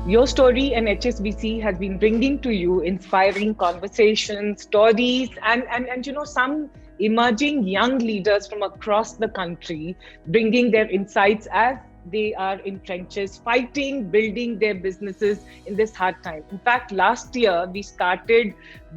Your Story and HSBC has been bringing to you inspiring conversations, stories, and some emerging young leaders from across the country bringing their insights as they are in trenches, fighting, building their businesses in this hard time. In fact, last year we started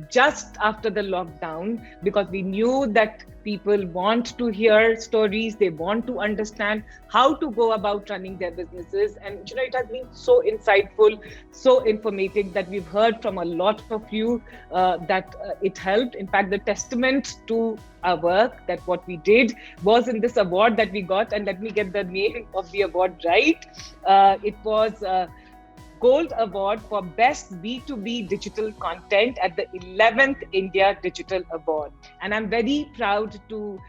just after the lockdown because we knew that people want to hear stories, they want to understand how to go about running their businesses. And it has been so insightful, so informative that we've heard from a lot of you that it helped. In fact, the testament to our work, that what we did was in this award that we got, and let me get the name of the award right. It was Gold Award for Best B2B Digital Content at the 11th India Digital Award. And I'm very proud to,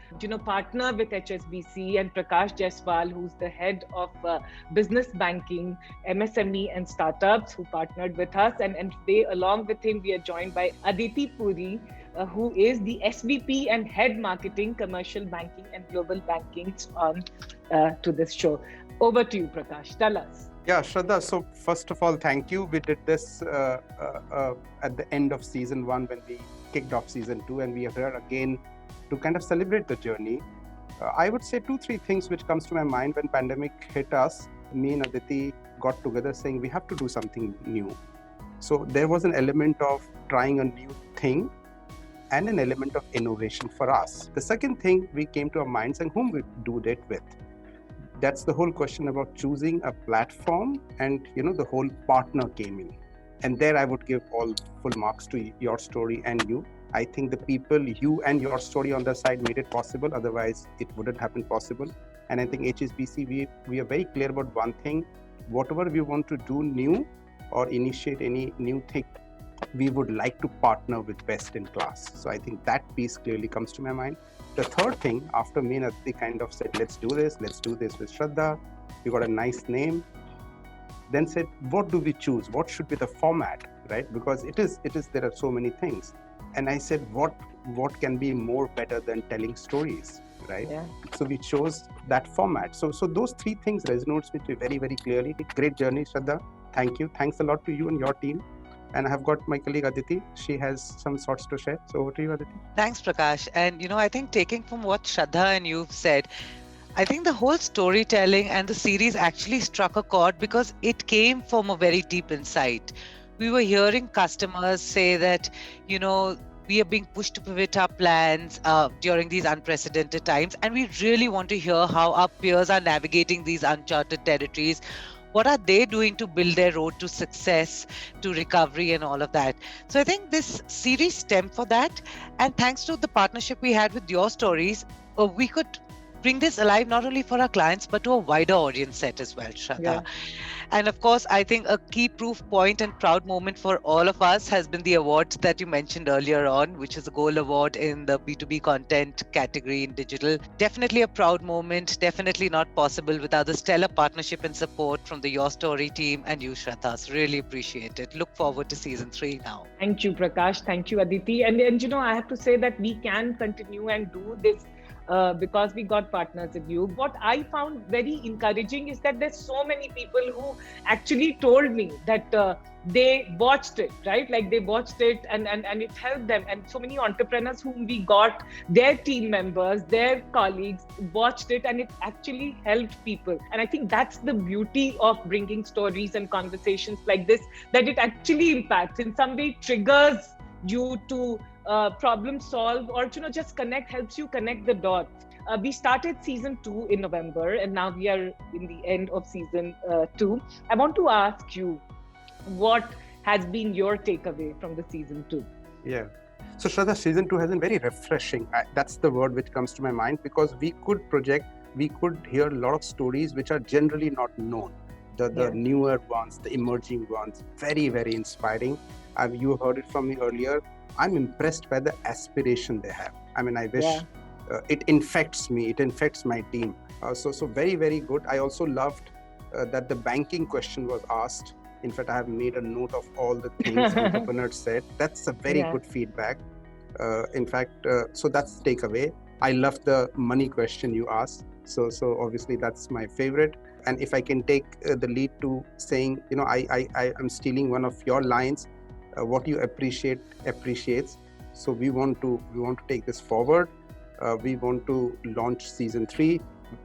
partner with HSBC and Prakash Jaiswal, who's the head of business banking, MSME and startups, who partnered with us. And today, along with him, we are joined by Aditi Puri, who is the SVP and Head Marketing, Commercial Banking and Global Banking on to this show. Over to you, Prakash. Tell us. Yeah, Shraddha. So first of all, thank you. We did this at the end of season 1 when we kicked off season 2, and we are here again to kind of celebrate the journey. I would say 2-3 things which comes to my mind when pandemic hit us. Me and Aditi got together saying we have to do something new. So there was an element of trying a new thing and an element of innovation for us. The second thing, we came to our minds and whom we do that with. That's the whole question about choosing a platform, and the whole partner came in. And there I would give all full marks to Your Story and you. I think the people, you and Your Story on the side made it possible. Otherwise, it wouldn't happen possible. And I think HSBC, we are very clear about one thing. Whatever we want to do new or initiate any new thing, we would like to partner with best in class. So I think that piece clearly comes to my mind. The third thing, after me and Aditi kind of said, let's do this with Shraddha. We got a nice name. Then said, what do we choose? What should be the format, right? Because it is, there are so many things. And I said, what can be more better than telling stories, right? Yeah. So we chose that format. So those 3 things resonates with me very, very clearly. Great journey, Shraddha. Thank you. Thanks a lot to you and your team. And I have got my colleague Aditi. She has some thoughts to share. So over to you, Aditi. Thanks, Prakash. And, I think taking from what Shraddha and you've said, I think the whole storytelling and the series actually struck a chord because it came from a very deep insight. We were hearing customers say that, we are being pushed to pivot our plans during these unprecedented times. And we really want to hear how our peers are navigating these uncharted territories. What are they doing to build their road to success, to recovery and all of that? So I think this series stemmed for that. And thanks to the partnership we had with Your Stories, we could bring this alive not only for our clients, but to a wider audience set as well, Shraddha. Yeah. And of course, I think a key proof point and proud moment for all of us has been the awards that you mentioned earlier on, which is a Gold Award in the B2B content category in digital. Definitely a proud moment, definitely not possible without the stellar partnership and support from the Your Story team and you, Shraddha. Really appreciate it. Look forward to season 3 now. Thank you, Prakash. Thank you, Aditi. And I have to say that we can continue and do this because we got partners with you. What I found very encouraging is that there's so many people who actually told me that they watched it, right? Like they watched it and it helped them. And so many entrepreneurs whom we got, their team members, their colleagues watched it, and it actually helped people. And I think that's the beauty of bringing stories and conversations like this, that it actually impacts, in some way triggers you to problem solve, or just helps you connect the dots. We started season 2 in November, and now we are in the end of season 2. I want to ask you, what has been your takeaway from the season 2? Yeah. So Shraddha, season 2 has been very refreshing. That's the word which comes to my mind, because we could hear a lot of stories which are generally not known. The newer ones, the emerging ones, very, very inspiring. You heard it from me earlier. I'm impressed by the aspiration they have. I mean, I wish it infects me, it infects my team. So very, very good. I also loved that the banking question was asked. In fact, I have made a note of all the things entrepreneurs said. That's a very good feedback. In fact, so that's the takeaway. I love the money question you asked. So obviously that's my favorite. and if I can take the lead to saying, I am stealing one of your lines, what you appreciate appreciates. So we want to take this forward. We want to launch season 3,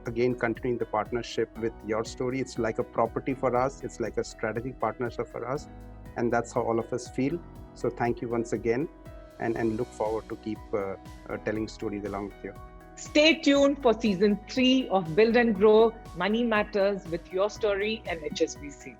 again continuing the partnership with YourStory. It's like a property for us. It's like a strategic partnership for us, and that's how all of us feel. So thank you once again, and look forward to keep telling stories along with you. Stay tuned for season 3 of Build and Grow Money Matters with YourStory and HSBC.